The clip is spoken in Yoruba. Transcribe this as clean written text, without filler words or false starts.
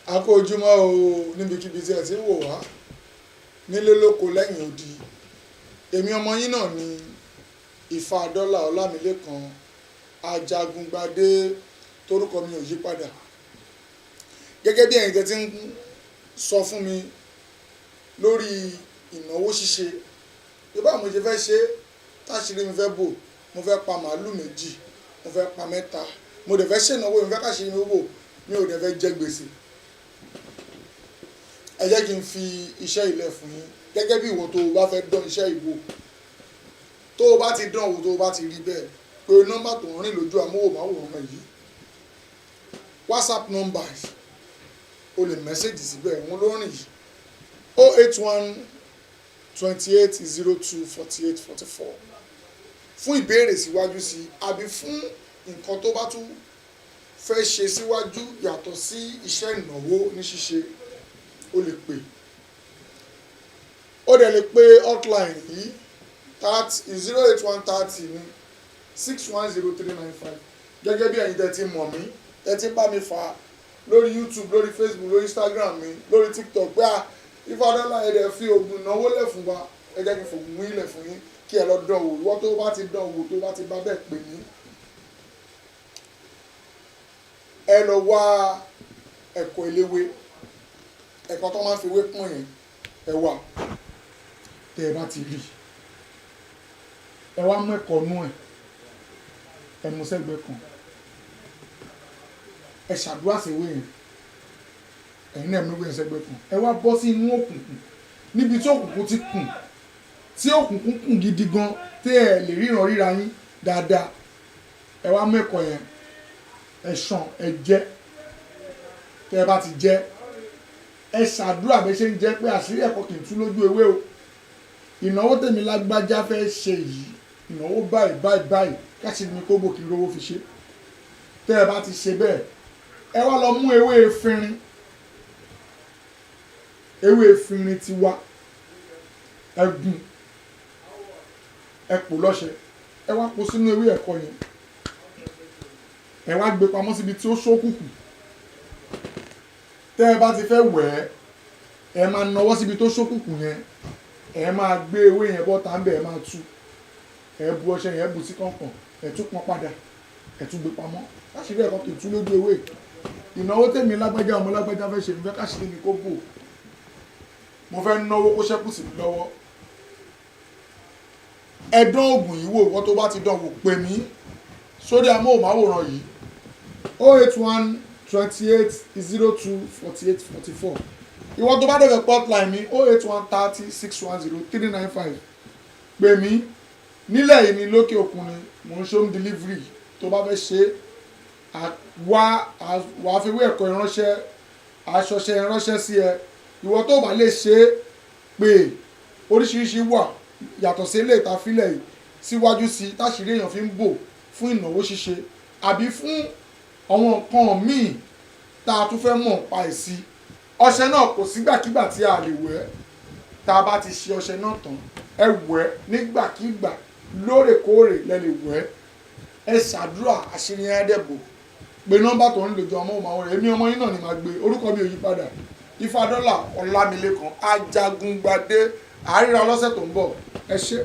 A kú ojúmọ́ o níbikíbi tí ẹ ti ń wò wá nílé lóko lẹ́yìn odi. Èmi ọmọ yín náà ni Ifá Dọ́là Ọlámilékan Ajagungbadé torúkọ mi ò yí padà. Gẹ́gẹ́ bí ẹ̀yin tẹ́ ti ń sọ fún mi lórí ìnáwó ṣíṣe bí báwo mo ṣe fẹ́ ṣe táṣìírí mi fẹ́ bò, mo fẹ́ pa màálù méjì, mo fẹ́ pa mẹ́ta, mo dẹ̀ fẹ́ ṣènáwó, mo fẹ́ káṣìírí mi bò, mi ò dẹ̀ fẹ́ jẹ gbèsè. Ẹ jẹ́ kí n fi iṣẹ́ ilẹ̀ fún yín gẹ́gẹ́ bí ìwọ tó o bá fẹ́ dán iṣẹ́ ìwò, tó o bá ti dán wò, tó o bá ti rí bẹ́ẹ̀ pé nọ́mbà tó ń rìn lójú amóhùnmáwòrán yìí, WhatsApp number o lè mẹ́sẹ̀gì síbẹ̀, òun ló rìn yìí 081 28 02 48 44 fún ìbéèrè síwájú sí àbí fún nǹkan tó bá tún fẹ́ ṣe síwájú yàtọ̀ sí iṣẹ́ ìnáwó ní ṣíṣe o lè pè. O dẹ̀ lè pe hotline yìí 08130 ní 610395 gẹ́gẹ́ bí ẹ̀yin tẹ́ ti mọ̀ mí, tẹ́ ti bá mi fà lórí YouTube, lórí Facebook, lórí Instagram mi, lórí TikTok pé Ifá Dọ́là ẹ̀dẹ̀ fi oògùn ìnáwó lẹ̀ fún wa, ẹ jẹ́ kí n fògùn mú ilẹ̀ fún yín kí ẹ lọ dán wò. Ìwọ tó bá ti dán wò, tó bá ti bá bẹ́ẹ̀ pè mí, ẹ lọ wá ẹ̀kọ́ eléwé, ẹ̀kọ́ tó máa ń fi ewé pọ́n yẹn, ẹ wà tẹ́ ẹ bá ti rí, ẹ wá mú ẹ̀kọ́ nú ẹ̀, ẹ mú sẹ́gbẹ̀ẹ́ kan, ẹ ṣàdúrà sí ewé yẹn, ẹ̀yin náà mú ewé yẹn sẹ́gbẹ̀ẹ́ kan, ẹ wá bọ́ sí inú òkùnkùn níbi tí òkùnkùn ti kùn, tí òkùnkùn kùn gidi gan tí ẹ lè ríran ríra yín dáadáa. Ẹ wá mú ẹ̀kọ́ yẹn, ẹ ṣàn, ẹ jẹ, tẹ́ ẹ bá ti jẹ, ẹ ṣàdúrà bẹ́ẹ̀ ṣe ń jẹ́ pé àṣírí ẹ̀kọ́ kì í tú lójú ewé o. Ìnáwó tèmi lágbájá fẹ́ ṣe yìí, ìnáwó báyìí báyìí báyìí káṣí ni kó bò kí n rówó fi ṣe. Tẹ́ ẹ bá ti ṣe bẹ́ẹ̀, ẹ wá lọ mú ewé efinrin, ewé efinrin ti wá, ẹ gún, ẹ pò lọ́ṣẹ, ẹ wá pò sínú ewé ẹ̀kọ́ yẹn, ẹ wá gbé pamọ́ síbi tí ó ṣókùnkùn. Tẹ́ ẹ bá ti fẹ́ wẹ̀ ẹ́, ẹ máa nawọ́ síbi tó ṣókùnkùn yẹn, ẹ máa gbé ewé yẹn bọ́ta ń bẹ̀, ẹ máa tú, ẹ bu ọṣẹ yẹn, bu sí kọ̀ọ̀kan, ẹ tún pọn padà, ẹ tún gbé pamọ́. Láṣìírí ẹ̀kọ́ kì í tú lójú ewé. Ìnáwó tèmi lágbájá ọmọ lágbájá fẹ́ ṣe, mo fẹ́ káṣíírí mi kó bò, mo fẹ́ náwó kó ṣẹ́kù sí mi lọ́wọ́. Ẹ dán oògùn yìí wò, wọ́n tó bá ti dán wò pè mí sórí amóhùnmáwòrán yìí 081 28 02 48 44. Ìwọ tó bá dẹ̀ fẹ́ hotline mi 081 30 610 395. Pè mí nílẹ̀ yìí ní lókè òkun ni mò ń ṣe home delivery. Tó bá fẹ́ ṣe wàá fi wé ẹ̀kọ́ ìránṣẹ́, aṣọṣẹ ìránṣẹ́ sí ẹ. Ìwọ tó bá lè ṣe pé oríṣiríṣi wà yàtọ̀ sí ilé ìtafílẹ̀ yìí síwájú sí táṣìírí èèyàn fi ń bò fún ìnáwó ṣíṣe àbí fún àwọn nǹkan míì tá a tún fẹ́ mọ̀ pa èsì. Ọṣẹ náà kò sígbàkígbà tí a lè wẹ̀, tá a bá ti ṣe ọṣẹ náà tán ẹ wẹ̀ nígbàkígbà, lóòrèkóòrè lẹ lè wẹ̀. Ẹ ṣàdúrà àṣírí yẹn dẹ̀bò. Pé nọ́mbà tó ń lò jọ amóhùnmáwòrán, èmi ọmọ yín náà ni màá gbé, orúkọ mi ò yí padà, Ifá Dọ́là Ọlámilékan Ajagungbadé. Àríra lọ́sẹ̀ tó ń bọ̀, ẹ ṣé.